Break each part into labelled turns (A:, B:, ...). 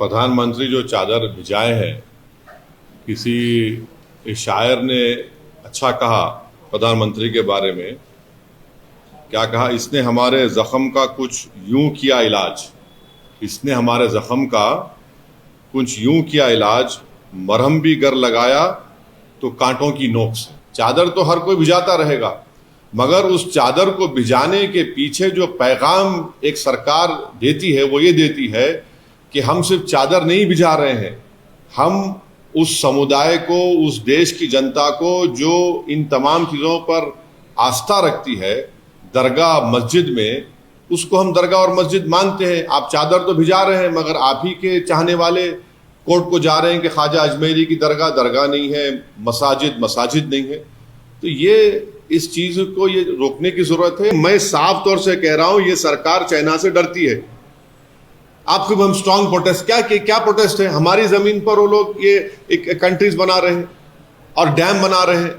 A: प्रधानमंत्री जो चादर भिजाए हैं, किसी शायर ने अच्छा कहा प्रधानमंत्री के बारे में। क्या कहा? इसने हमारे जख्म का कुछ यूं किया इलाज, इसने हमारे जख्म का कुछ यूं किया इलाज, मरहम भी गर लगाया तो कांटों की नोक से। चादर तो हर कोई भिजाता रहेगा, मगर उस चादर को भिजाने के पीछे जो पैगाम एक सरकार देती है वो ये देती है कि हम सिर्फ चादर नहीं भिजा रहे हैं, हम उस समुदाय को, उस देश की जनता को जो इन तमाम चीज़ों पर आस्था रखती है, दरगाह मस्जिद में, उसको हम दरगाह और मस्जिद मानते हैं। आप चादर तो भिजा रहे हैं, मगर आप ही के चाहने वाले कोर्ट को जा रहे हैं कि ख्वाजा अजमेरी की दरगाह दरगाह नहीं है, मसाजिद मसाजिद नहीं है। तो ये इस चीज को ये रोकने की जरूरत है। मैं साफ तौर से कह रहा हूं, ये सरकार चाइना से डरती है। आपको हम स्ट्रांग प्रोटेस्ट, क्या प्रोटेस्ट है? हमारी जमीन पर वो लोग ये एक कंट्रीज बना रहे हैं और डैम बना रहे हैं,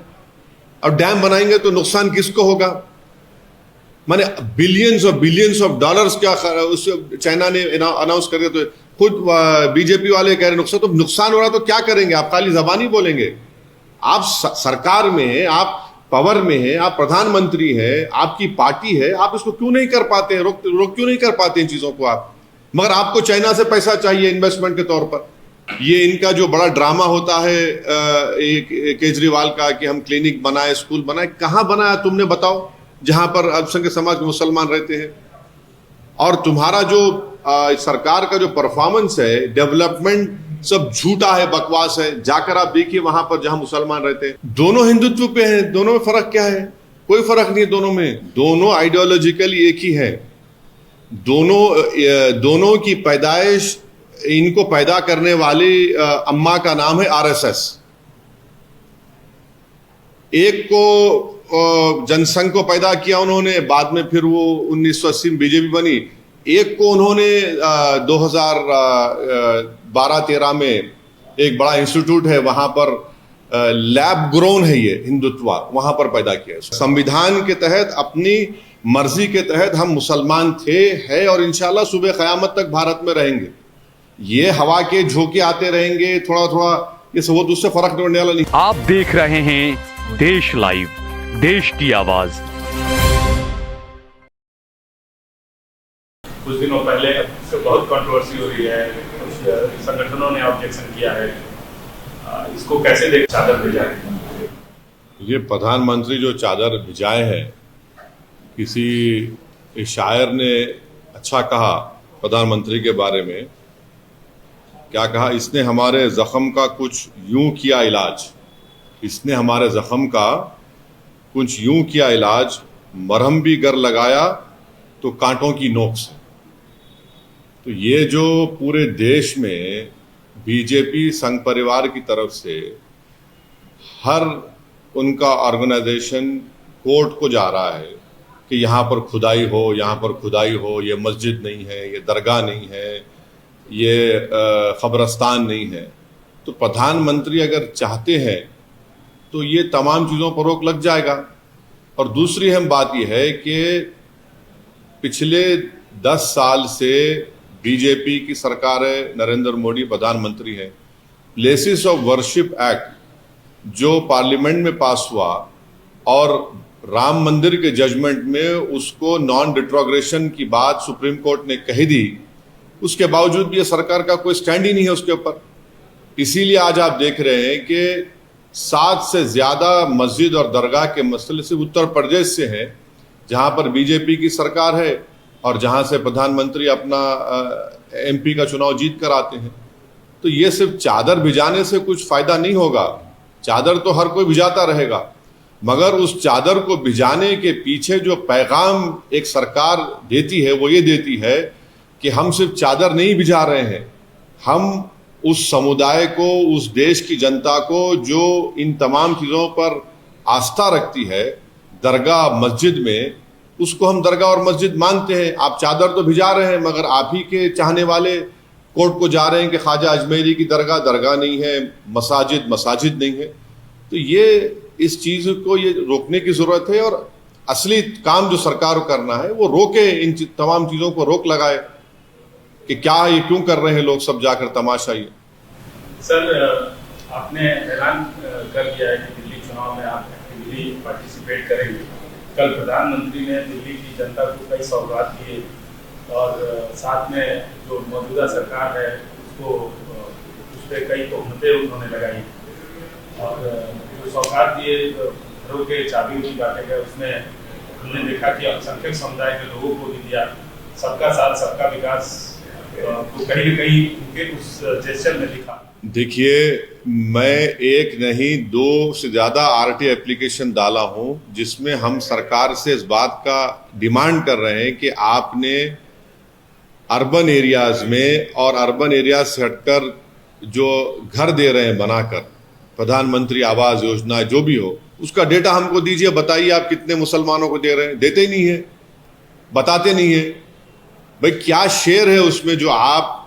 A: और डैम बनाएंगे तो नुकसान किसको होगा? माने बिलियंस ऑफ डॉलर्स क्या उस चाइना ने अनाउंस कर दिया, तो खुद बीजेपी वाले कह रहे नुकसान हो रहा, तो क्या करेंगे? आप खाली जबानी बोलेंगे? आप सरकार में हैं, आप पावर में हैं, आप प्रधानमंत्री हैं, आपकी पार्टी है, आप इसको क्यों नहीं कर पाते हैं? रोक क्यों नहीं कर पाते इन चीजों को आप? मगर आपको चाइना से पैसा चाहिए इन्वेस्टमेंट के तौर पर। ये इनका जो बड़ा ड्रामा होता है केजरीवाल का कि हम क्लिनिक बनाए, स्कूल बनाए, कहां बनाया तुमने बताओ, जहां पर अल्पसंख्यक समाज के मुसलमान रहते हैं। और तुम्हारा जो सरकार का जो परफॉर्मेंस है, डेवलपमेंट सब झूठा है, बकवास है। जाकर आप देखिए वहां पर जहां मुसलमान रहते हैं, दोनों हिंदुत्व पे हैं। दोनों में फर्क क्या है? कोई फर्क नहीं है दोनों में। दोनों आइडियोलॉजिकली एक ही है। दोनों की पैदाइश, इनको पैदा करने वाली अम्मा का नाम है आरएसएस। एक को जनसंघ को पैदा किया उन्होंने, बाद में फिर वो 1980 में बीजेपी बनी। एक को उन्होंने 2012-13 में एक बड़ा इंस्टीट्यूट है, वहां पर लैब ग्रोन है ये हिंदुत्व, वहां पर पैदा किया। संविधान के तहत, अपनी मर्जी के तहत हम मुसलमान थे, है, और इंशाल्लाह सुबह क़यामत तक भारत में रहेंगे। ये हवा के झोंके आते रहेंगे थोड़ा थोड़ा, ये सब उससे फर्क नहीं पड़ने वाला नहीं।
B: आप देख रहे हैं देश लाइव, देश की आवाज।
C: कुछ दिनों पहले बहुत कंट्रोवर्सी हो रही है, कुछ संगठनों ने ऑब्जेक्शन किया है, इसको कैसे देख? चादर भिजाए,
A: ये प्रधानमंत्री जो चादर भिजाए हैं, किसी शायर ने अच्छा कहा प्रधानमंत्री के बारे में। क्या कहा? इसने हमारे जख्म का कुछ यूं किया इलाज, इसने हमारे जख्म का कुछ यूं किया इलाज, मरहम भी गर लगाया तो कांटों की नोक से। तो ये जो पूरे देश में बीजेपी संघ परिवार की तरफ से हर उनका ऑर्गेनाइजेशन कोर्ट को जा रहा है कि यहाँ पर खुदाई हो, यहाँ पर खुदाई हो, ये मस्जिद नहीं है, ये दरगाह नहीं है, ये कब्रस्तान नहीं है। तो प्रधानमंत्री अगर चाहते हैं तो ये तमाम चीज़ों पर रोक लग जाएगा। और दूसरी अहम बात यह है कि पिछले 10 साल से बीजेपी की सरकार है, नरेंद्र मोदी प्रधानमंत्री है। प्लेसेस ऑफ वर्शिप एक्ट जो पार्लियामेंट में पास हुआ और राम मंदिर के जजमेंट में उसको नॉन रिट्रोग्रेशन की बात सुप्रीम कोर्ट ने कही दी, उसके बावजूद भी ये सरकार का कोई स्टैंड ही नहीं है उसके ऊपर। इसीलिए आज आप देख रहे हैं कि 7 से ज्यादा मस्जिद और दरगाह के मसले सिर्फ उत्तर प्रदेश से हैं, जहां पर बीजेपी की सरकार है और जहां से प्रधानमंत्री अपना एमपी का चुनाव जीत कर आते हैं। तो ये सिर्फ चादर भिजाने से कुछ फायदा नहीं होगा। चादर तो हर कोई भिजाता रहेगा, मगर उस चादर को भिजाने के पीछे जो पैगाम एक सरकार देती है वो ये देती है कि हम सिर्फ चादर नहीं भिजा रहे हैं, हम उस समुदाय को, उस देश की जनता को जो इन तमाम चीज़ों पर आस्था रखती है, दरगाह मस्जिद में, उसको हम दरगाह और मस्जिद मानते हैं। आप चादर तो भिजा रहे हैं, मगर आप ही के चाहने वाले कोर्ट को जा रहे हैं कि ख्वाजा अजमेरी की दरगाह दरगाह नहीं है, मसाजिद मसाजिद नहीं है। तो ये इस चीज़ को ये रोकने की ज़रूरत है, और असली काम जो सरकार को करना है वो रोके, इन तमाम चीज़ों को रोक लगाए। कि क्या ये क्यों कर रहे हैं लोग सब जाकर तमाशा ये।
C: सर, आपने ऐलान कर दिया है कि दिल्ली चुनाव में आप एक्टिवली पार्टिसिपेट करेंगे। कल प्रधानमंत्री ने दिल्ली की जनता को कई सौगात दिए और साथ में जो मौजूदा सरकार है उसको उस पर कई तोहमतें उन्होंने लगाई और जो सौगात दिए घरों के चाबी भी बांटे गए, उसमें हमने देखा कि अल्पसंख्यक समुदाय के लोगों को भी दिया। सबका साथ सबका विकास तो कहीं न कहीं उनके उस जेस्चर में दिखा।
A: देखिए, मैं एक नहीं 2 से ज़्यादा आरटी एप्लीकेशन डाला हूं जिसमें हम सरकार से इस बात का डिमांड कर रहे हैं कि आपने अर्बन एरियाज में और अर्बन एरियाज से हटकर जो घर दे रहे हैं बनाकर, प्रधानमंत्री आवास योजना जो भी हो, उसका डेटा हमको दीजिए। बताइए आप कितने मुसलमानों को दे रहे हैं? देते ही नहीं है, बताते नहीं है। भाई क्या शेयर है उसमें जो आप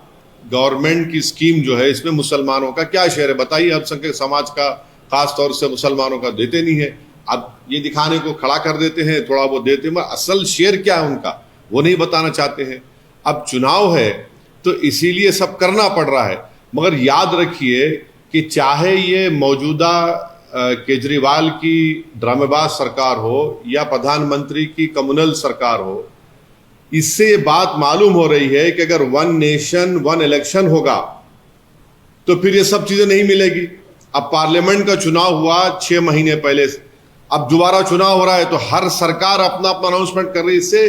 A: गवर्नमेंट की स्कीम जो है इसमें मुसलमानों का क्या शेयर है बताइए। अल्पसंख्यक समाज का, खास तौर से मुसलमानों का देते नहीं है। अब ये दिखाने को खड़ा कर देते हैं, थोड़ा वो देते हैं, असल शेयर क्या है उनका वो नहीं बताना चाहते हैं। अब चुनाव है तो इसीलिए सब करना पड़ रहा है। मगर याद रखिए कि चाहे ये मौजूदा केजरीवाल की ड्रामेबाज सरकार हो या प्रधानमंत्री की कम्युनल सरकार हो, इससे ये बात मालूम हो रही है कि अगर 1 नेशन 1 इलेक्शन होगा तो फिर ये सब चीजें नहीं मिलेगी। अब पार्लियामेंट का चुनाव हुआ 6 महीने पहले, अब दोबारा चुनाव हो रहा है तो हर सरकार अपना अपना अनाउंसमेंट कर रही है। इससे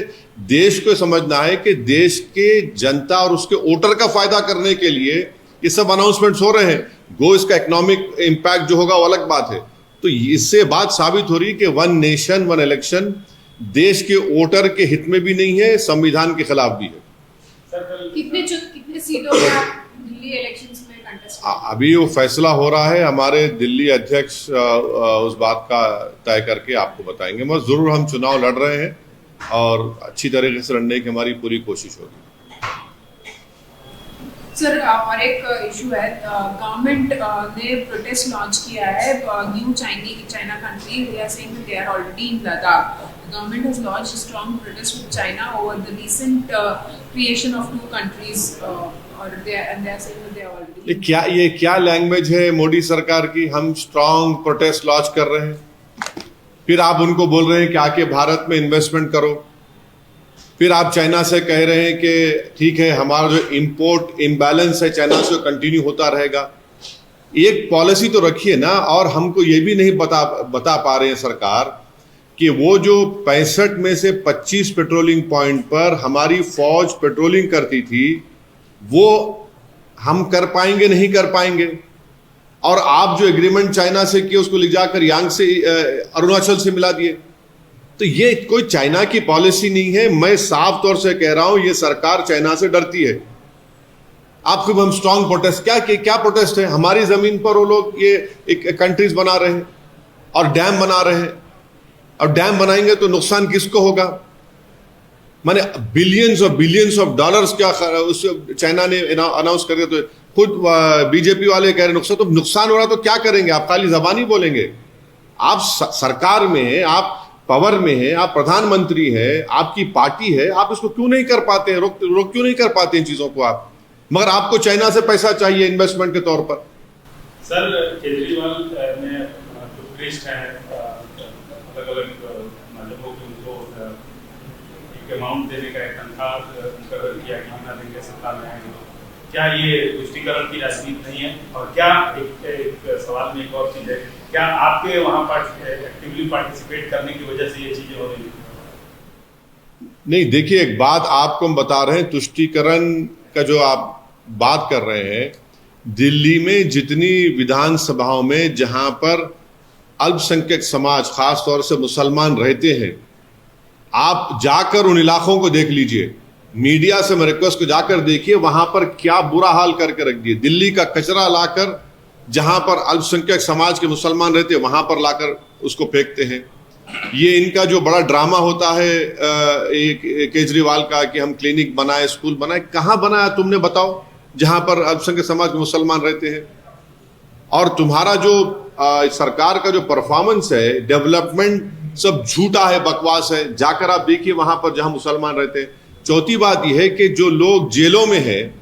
A: देश को समझना है कि देश के जनता और उसके वोटर का फायदा करने के लिए ये सब अनाउंसमेंट्स हो रहे हैं। गो इसका इकोनॉमिक इम्पैक्ट जो होगा वो अलग बात है। तो इससे बात साबित हो रही है कि 1 नेशन 1 इलेक्शन देश के वोटर के हित में भी नहीं है, संविधान के खिलाफ भी है।
D: कितने सीटों में आप दिल्ली इलेक्शंस में कंटेस्ट करेंगे?
A: अभी वो फैसला हो रहा है, हमारे दिल्ली अध्यक्ष उस बात का तय करके आपको बताएंगे। मगर जरूर हम चुनाव लड़ रहे हैं और अच्छी तरीके से लड़ने की हमारी पूरी कोशिश होगी।
D: सर, और एक इशू है, गवर्नमेंट ने प्रोटेस्ट लॉन्च किया है। New China country, they are saying that they are already in Ladakh. Government has launched a strong protest with China over the recent creation of 2 countries, or they are saying that they are already.
A: ये क्या language है मोदी सरकार की? हम strong protest launch कर रहे हैं, फिर आप उनको बोल रहे हैं कि आके भारत में इन्वेस्टमेंट करो, फिर आप चाइना से कह रहे हैं कि ठीक है हमारा जो इंपोर्ट इम्बैलेंस है चाइना से कंटिन्यू होता रहेगा। एक पॉलिसी तो रखिए ना। और हमको ये भी नहीं बता पा रहे हैं सरकार कि वो जो 65 में से 25 पेट्रोलिंग पॉइंट पर हमारी फौज पेट्रोलिंग करती थी वो हम कर पाएंगे नहीं कर पाएंगे। और आप जो एग्रीमेंट चाइना से किए उसको ले जाकर यांग से अरुणाचल से मिला दिए। तो ये कोई चाइना की पॉलिसी नहीं है। मैं साफ तौर से कह रहा हूं ये सरकार चाइना से डरती है। आपको हम स्ट्रांग प्रोटेस्ट क्या प्रोटेस्ट है? हमारी जमीन पर वो लोग ये एक कंट्रीज बना रहे हैं और डैम बना रहे हैं। अब डैम बनाएंगे तो नुकसान किसको होगा? माने बिलियंस ऑफ डॉलर्स क्या उस चाइना ने अनाउंस कर दिया। तो खुद बीजेपी वाले कह रहे नुकसान, तो नुकसान हो रहा तो क्या करेंगे? आप खाली जबानी बोलेंगे? आप सरकार में हैं, आप पावर में हैं, आप प्रधानमंत्री हैं, आपकी पार्टी है, आप इसको क्यों नहीं कर पाते हैं? रोक क्यों नहीं कर पाते इन चीजों को आप? मगर आपको चाइना से पैसा चाहिए इन्वेस्टमेंट के तौर पर।
C: सर, केजरीवाल ने टूरिस्ट हैं, अलग-अलग मजहबों के उनको एक अमाउंट देने का एक तनख्वाह मुकर्रर किया कि बिना देंगे सत्ता में आएंगे। क्या ये तुष्टीकरण की राजनीति नहीं है? और क्या एक सवाल में एक और चीज है, क्या आपके वहां पर एक्टिवली पार्टिसिपेट करने की वजह से ये चीजें हो रही है?
A: नहीं, देखिए एक बात आपको हम बता रहे हैं, तुष्टीकरण का जो आप बात कर रहे हैं, दिल्ली में जितनी विधानसभाओं में जहां पर अल्पसंख्यक समाज खास तौर से मुसलमान रहते हैं, आप जाकर उन इलाकों को देख लीजिए। मीडिया से मैं रिक्वेस्ट को जाकर देखिए वहां पर क्या बुरा हाल करके रख दिए। दिल्ली का कचरा लाकर जहां पर अल्पसंख्यक समाज के मुसलमान रहते हैं वहां पर लाकर उसको फेंकते हैं। ये इनका जो बड़ा ड्रामा होता है केजरीवाल का कि हम क्लिनिक बनाए, स्कूल बनाए। कहां बनाया तुमने बताओ जहां पर अल्पसंख्यक समाज के मुसलमान रहते हैं? और तुम्हारा जो सरकार का जो परफॉर्मेंस है, डेवलपमेंट सब झूठा है, बकवास है। जाकर आप देखिए वहां पर जहां मुसलमान रहते हैं, चौथी बात यह है कि जो लोग जेलों में हैं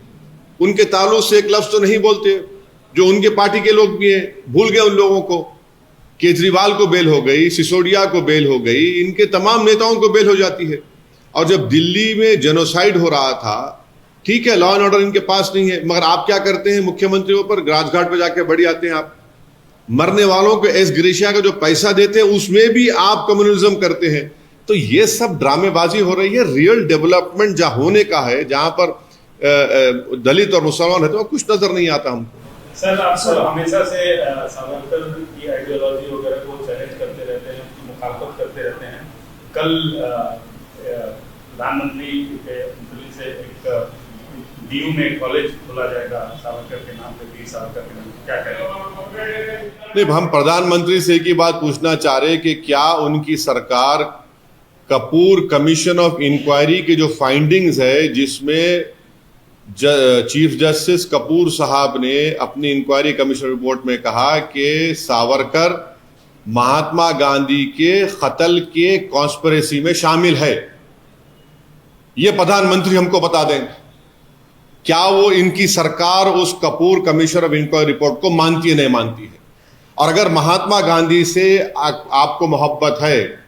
A: उनके ताल्लुक से एक लफ्ज तो नहीं बोलते, जो उनके पार्टी के लोग भी हैं, भूल गए उन लोगों को। केजरीवाल को बेल हो गई, सिसोदिया को बेल हो गई, इनके तमाम नेताओं को बेल हो जाती है। और जब दिल्ली में जेनोसाइड हो रहा था, ठीक है, लॉ एंड ऑर्डर इनके पास नहीं है, मगर आप क्या करते हैं, मुख्यमंत्रियों पर राजघाट पर जाके बढ़ी आते हैं आप। मरने वालों को एस ग्रेशिया का जो पैसा देते हैं उसमें भी आप कम्युनिज्म करते हैं। तो ये सब ड्रामेबाजी हो रही है। रियल डेवलपमेंट जहां होने का है, जहां पर दलित और मुसलमान है, तो कुछ नजर नहीं आता हमको।
C: सर, आप सब हमेशा से सावरकर की आइडियोलॉजी वगैरह को चैलेंज करते रहते हैं, उसकी मुखालफत करते रहते हैं। कल प्रधानमंत्री दिल्ली से एक डीयू में कॉलेज खोला जाएगा सावरकर के नाम पे, वीर सावरकर के नाम पे, क्या कहेंगे?
A: नहीं, हम प्रधानमंत्री से एक ही बात पूछना चाह रहे कि क्या उनकी सरकार कपूर कमीशन ऑफ इंक्वायरी के जो फाइंडिंग्स है, जिसमें चीफ जस्टिस कपूर साहब ने अपनी इंक्वायरी कमीशन रिपोर्ट में कहा कि सावरकर महात्मा गांधी के कत्ल के कॉन्स्पिरेसी में शामिल है, ये प्रधानमंत्री हमको बता दें। क्या वो इनकी सरकार उस Kapoor commission of inquiry report को मानती है, नहीं मानती है? और अगर महात्मा गांधी से आपको मोहब्बत है,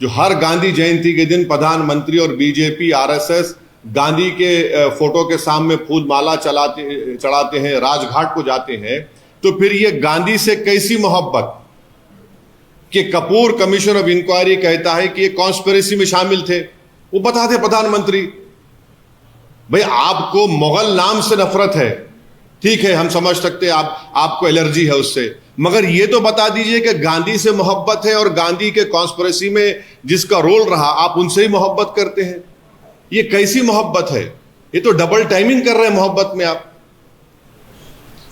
A: जो हर गांधी जयंती के दिन प्रधानमंत्री और बीजेपी आरएसएस गांधी के फोटो के सामने फूल माला चढ़ाते हैं, राजघाट को जाते हैं, तो फिर ये गांधी से कैसी मोहब्बत कि कपूर कमीशन ऑफ इंक्वायरी कहता है कि ये कॉन्स्पिरेसी में शामिल थे? वो बताते प्रधानमंत्री। भाई, आपको मुगल नाम से नफरत है, ठीक है, हम समझ सकते हैं, आपको एलर्जी है उससे, मगर ये तो बता दीजिए कि गांधी से मोहब्बत है और गांधी के कॉन्स्पिरेसी में जिसका रोल रहा, आप उनसे ही मोहब्बत करते हैं। ये कैसी मोहब्बत है? ये तो डबल टाइमिंग कर रहे हैं मोहब्बत में आप।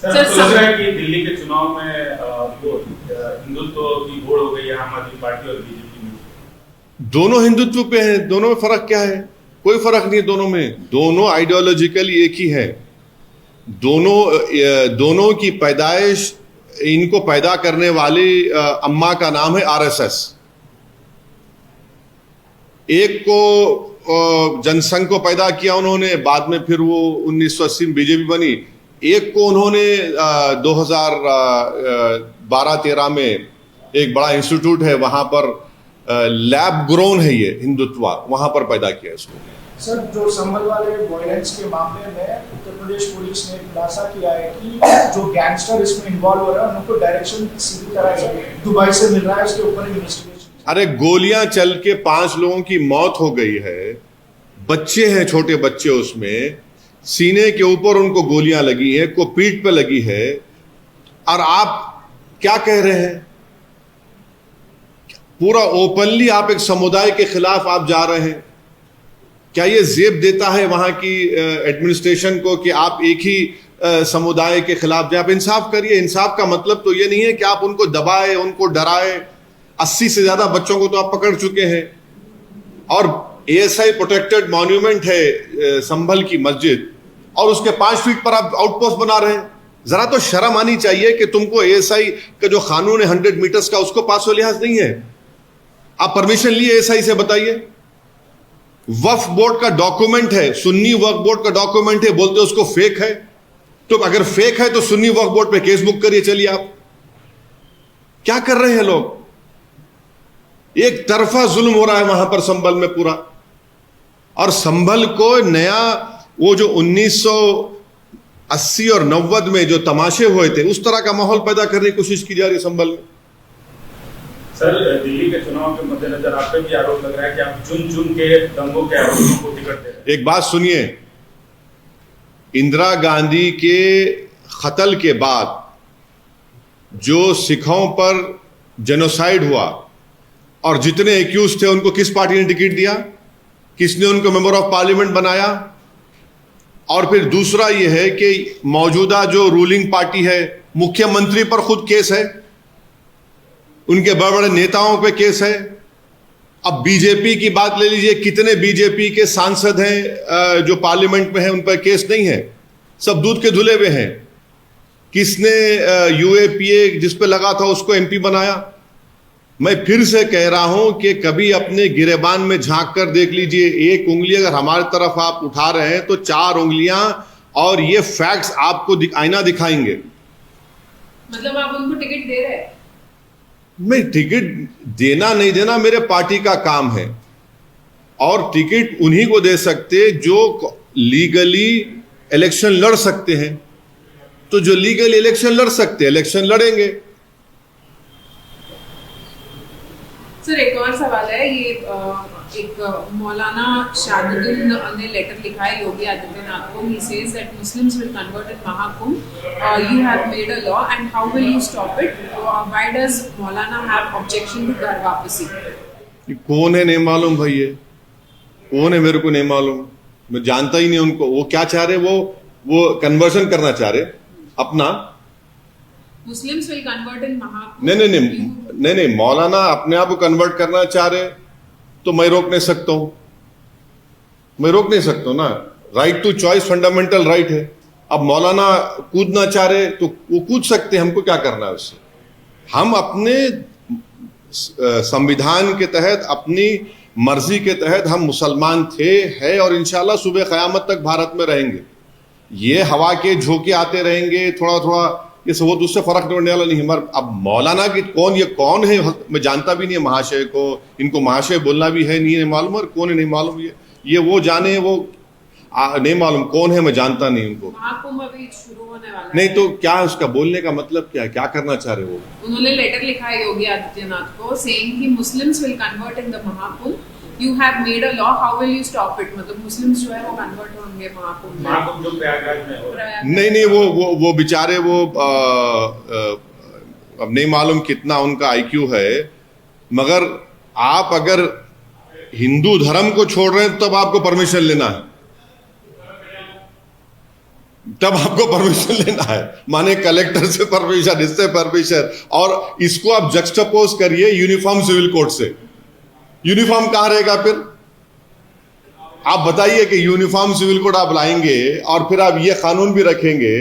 C: सर, लग रहा है कि दिल्ली के चुनाव में हिंदुत्व की होड़ हो गई है आम आदमी पार्टी और बीजेपी में।
A: दोनों हिंदुत्व पे हैं, दोनों में फर्क क्या है? कोई फर्क नहीं है दोनों में। दोनों आइडियोलॉजिकली एक ही है। दोनों की पैदाइश, इनको पैदा करने वाली अम्मा का नाम है आरएसएस। एक को जनसंघ को पैदा किया उन्होंने, बाद में फिर वो 1980 में बीजेपी बनी। एक को उन्होंने 2012-13 में एक बड़ा इंस्टीट्यूट है, वहां पर लैब ग्रोन है ये हिंदुत्व, वहां पर पैदा किया इसको।
E: सर, जो संभल वाले वायलेंस के मामले में उत्तर प्रदेश पुलिस ने खुलासा किया है कि जो गैंगस्टर इसमें इन्वॉल्व हो रहा है उनको डायरेक्शन सीधी तरह से दुबई से मिल रहा है, इसके ऊपर इन्वेस्टिगेशन।
A: अरे, गोलियां चल के 5 लोगों की मौत हो गई है, बच्चे हैं, छोटे बच्चे, उसमें सीने के ऊपर उनको गोलियां लगी है, को पीठ पे लगी है, और आप क्या कह रहे हैं? पूरा ओपनली आप एक समुदाय के खिलाफ आप जा रहे हैं। क्या ये जेब देता है वहां की एडमिनिस्ट्रेशन को कि आप एक ही समुदाय के खिलाफ जाए? आप इंसाफ करिए। इंसाफ का मतलब तो ये नहीं है कि आप उनको दबाए, उनको डराए। 80 से ज्यादा बच्चों को तो आप पकड़ चुके हैं, और एएसआई प्रोटेक्टेड मॉन्यूमेंट है संभल की मस्जिद, और उसके 5 फीट पर आप आउटपोस्ट बना रहे हैं। जरा तो शर्म आनी चाहिए कि तुमको एएसआई का जो कानून है 100 मीटर्स का, उसको पास व लिहाज नहीं है। आप परमिशन लिए एएसआई से? बताइए। वक्फ बोर्ड का डॉक्यूमेंट है, सुन्नी वक्फ बोर्ड का डॉक्यूमेंट है, बोलते उसको फेक है। तो अगर फेक है तो सुन्नी वक्फ बोर्ड पे केस बुक करिए। चलिए, आप क्या कर रहे हैं लोग? एक तरफा जुल्म हो रहा है वहां पर संभल में पूरा। और संभल को नया, वो जो 1980 और 90 में जो तमाशे हुए थे, उस तरह का माहौल पैदा करने की कोशिश की जा रही है संभल में।
C: सर, दिल्ली के चुनाव के मद्देनजर आप पे भी आरोप लग रहा है कि आप चुन के दंगों के आरोपियों को टिकट दे रहे हैं।
A: एक बात सुनिए, इंदिरा गांधी के कत्ल के बाद जो सिखों पर जेनोसाइड हुआ और जितने एक्यूज थे, उनको किस पार्टी ने टिकट दिया? किसने उनको मेंबर ऑफ पार्लियामेंट बनाया? और फिर दूसरा यह है कि मौजूदा जो रूलिंग पार्टी है, मुख्यमंत्री पर खुद केस है, उनके बड़े बड़े नेताओं पे केस है। अब बीजेपी की बात ले लीजिए, कितने बीजेपी के सांसद हैं जो पार्लियामेंट में हैं, उन पर केस नहीं है, सब दूध के धुले हुए हैं। किसने यूएपीए जिस पे लगा था उसको एमपी बनाया? मैं फिर से कह रहा हूं कि कभी अपने गिरेबान में झांक कर देख लीजिए। एक उंगली अगर हमारी तरफ आप उठा रहे हैं तो 4 उंगलियां और ये फैक्ट्स आपको आईना दिखाएंगे।
D: मतलब आप उनको टिकट दे रहे हैं?
A: मैं टिकट देना नहीं देना मेरे पार्टी का काम है, और टिकट उन्हीं को दे सकते जो लीगली इलेक्शन लड़ सकते हैं। तो जो लीगल इलेक्शन लड़ सकते हैं इलेक्शन लड़ेंगे।
D: सर एक और सवाल है, ये एक मौलाना शाहिदुल ने लेटर लिखा है योगी आदित्यनाथ को। He says that Muslims will convert in Mahakumbh, you have made a law and how will you stop it? Why does Maulana have objection to घर वापसी?
A: कौन है नहीं मालूम भाई, ये कौन है मेरे को नहीं मालूम, मैं जानता ही नहीं उनको। वो क्या चाह रहे, वो कन्वर्शन करना चाह रहे अपना।
D: Muslims will convert in Mahakumbh.
A: नहीं, मौलाना अपने आप को कन्वर्ट करना चाह रहे तो मैं रोक नहीं सकता हूं, मैं रोक नहीं सकता हूं ना। Right to choice fundamental right है। अब मौलाना कूदना चाह रहे तो वो कूद सकते हैं, हमको क्या करना है उससे। हम अपने संविधान के तहत, अपनी मर्जी के तहत हम मुसलमान थे, है और इंशाल्लाह सुबह क़यामत तक भारत में रहेंगे। ये हवा के झोंके आते रहेंगे थोड़ा थोड़ा, ये सब उससे फर्क पड़ने वाला नहीं। हमारे अब मौलाना की कौन है मैं जानता भी नहीं है महाशय को, इनको महाशय बोलना भी है नहीं मालूम, और कौन है नहीं मालूम। ये वो जाने, वो नहीं मालूम कौन है, मैं जानता नहीं उनको।
D: महाकुंभ अभी शुरू होने वाला है।
A: नहीं तो क्या उसका बोलने का मतलब क्या करना चाह रहे वो?
D: उन्होंने लेटर लिखा है योगी आदित्यनाथ को सेइंग कि Muslims will convert in the Mahakumbh, you have made a law, how will you stop it? मतलब मुस्लिम्स जो है वो कन्वर्ट होंगे महाकुंभ में।
C: जो प्रयागराज में हो रहा है।
A: नहीं, वो बेचारे वो अब नहीं मालूम कितना उनका आईक्यू है, मगर आप अगर हिंदू धर्म को छोड़ रहे हैं तब आपको परमिशन लेना है, तब आपको परमिशन लेना है। माने कलेक्टर से परमिशन, इससे परमिशन, और इसको आप जक्सटापोज करिए यूनिफॉर्म सिविल कोड से। यूनिफॉर्म कहां रहेगा फिर? आप बताइए कि यूनिफॉर्म सिविल कोड आप लाएंगे और फिर आप ये कानून भी रखेंगे,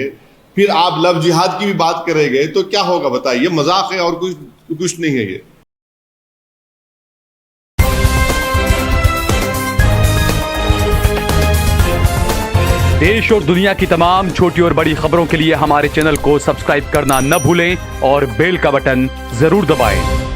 A: फिर आप लव जिहाद की भी बात करेंगे, तो क्या होगा बताइए? मजाक है और कुछ नहीं है ये।
B: देश और दुनिया की तमाम छोटी और बड़ी खबरों के लिए हमारे चैनल को सब्सक्राइब करना न भूलें और बेल का बटन जरूर दबाएं।